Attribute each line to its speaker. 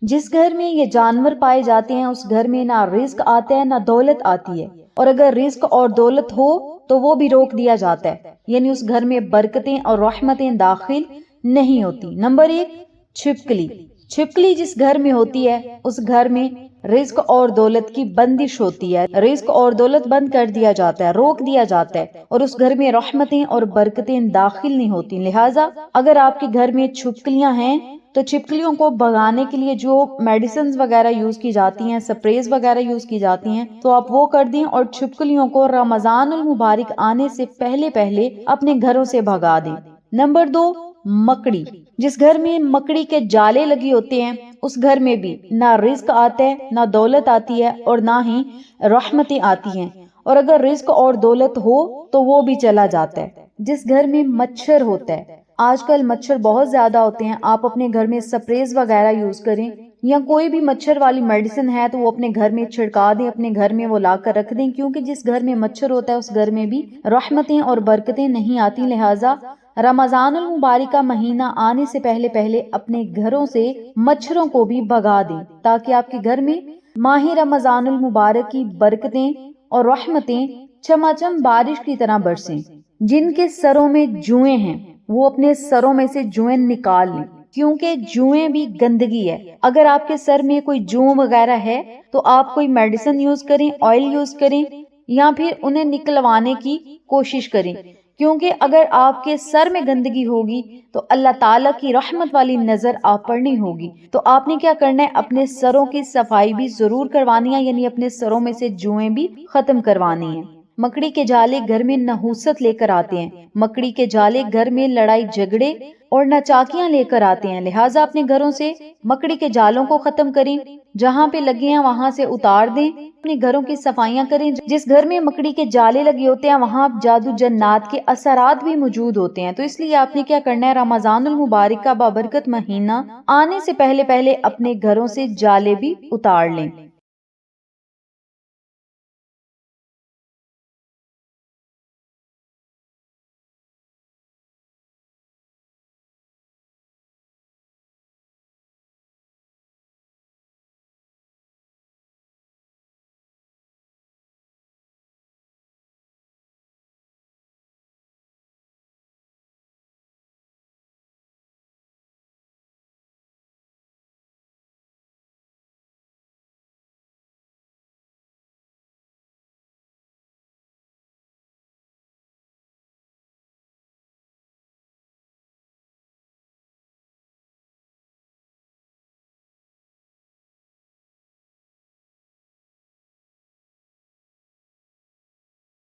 Speaker 1: جس گھر میں یہ جانور پائے جاتے ہیں اس گھر میں نہ رزق آتا ہے نہ دولت آتی ہے، اور اگر رزق اور دولت ہو تو وہ بھی روک دیا جاتا ہے، یعنی اس گھر میں برکتیں اور رحمتیں داخل نہیں ہوتی۔ نمبر 1، چھپکلی۔ چھپکلی جس گھر میں ہوتی ہے اس گھر میں رزق اور دولت کی بندش ہوتی ہے، رزق اور دولت بند کر دیا جاتا ہے، روک دیا جاتا ہے، اور اس گھر میں رحمتیں اور برکتیں داخل نہیں ہوتی۔ لہٰذا اگر آپ کے گھر میں چھپکلیاں ہیں تو چھپکلیوں کو بھگانے کے لیے جو میڈیسنز وغیرہ یوز کی جاتی ہیں، سپریز وغیرہ یوز کی جاتی ہیں، تو آپ وہ کر دیں اور چھپکلیوں کو رمضان المبارک آنے سے پہلے پہلے اپنے گھروں سے بھگا دیں۔ نمبر 2، مکڑی۔ جس گھر میں مکڑی کے جالے لگی ہوتے ہیں اس گھر میں بھی نہ رزق آتا ہے، نہ دولت آتی ہے، اور نہ ہی رحمتیں آتی ہیں، اور اگر رزق اور دولت ہو تو وہ بھی چلا جاتا ہے۔ جس گھر میں مچھر ہوتا ہے، آج کل مچھر بہت زیادہ ہوتے ہیں، آپ اپنے گھر میں سپریز وغیرہ یوز کریں یا کوئی بھی مچھر والی میڈیسن ہے تو وہ اپنے گھر میں چھڑکا دیں، اپنے گھر میں وہ لا کر رکھ دیں، کیونکہ جس گھر میں مچھر ہوتا ہے اس گھر میں بھی رحمتیں اور برکتیں نہیں آتی۔ لہٰذا رمضان المبارک کا مہینہ آنے سے پہلے پہلے اپنے گھروں سے مچھروں کو بھی بھگا دیں، تاکہ آپ کے گھر میں ماہ رمضان المبارک کی برکتیں اور رحمتیں چماچم بارش کی طرح برسیں۔ جن کے سروں میں جوئیں ہیں وہ اپنے سروں میں سے جوئیں نکال لیں، کیونکہ جوئیں بھی گندگی ہے۔ اگر آپ کے سر میں کوئی جوں وغیرہ ہے تو آپ کوئی میڈیسن یوز کریں، آئل یوز کریں، یا پھر انہیں نکلوانے کی کوشش کریں، کیونکہ اگر آپ کے سر میں گندگی ہوگی تو اللہ تعالیٰ کی رحمت والی نظر آپ پر نہیں ہوگی۔ تو آپ نے کیا کرنا ہے، اپنے سروں کی صفائی بھی ضرور کروانی ہے، یعنی اپنے سروں میں سے جوئیں بھی ختم کروانی ہیں۔ مکڑی کے جالے گھر میں نحوست لے کر آتے ہیں، مکڑی کے جالے گھر میں لڑائی جھگڑے اور ناچاکیاں لے کر آتے ہیں۔ لہٰذا اپنے گھروں سے مکڑی کے جالوں کو ختم کریں، جہاں پہ لگے ہیں وہاں سے اتار دیں، اپنے گھروں کی صفائیاں کریں۔ جس گھر میں مکڑی کے جالے لگے ہوتے ہیں وہاں جادو جنات کے اثرات بھی موجود ہوتے ہیں، تو اس لیے آپ نے کیا کرنا ہے، رمضان المبارک کا بابرکت مہینہ آنے سے پہلے پہلے اپنے گھروں سے جالے بھی اتار لیں۔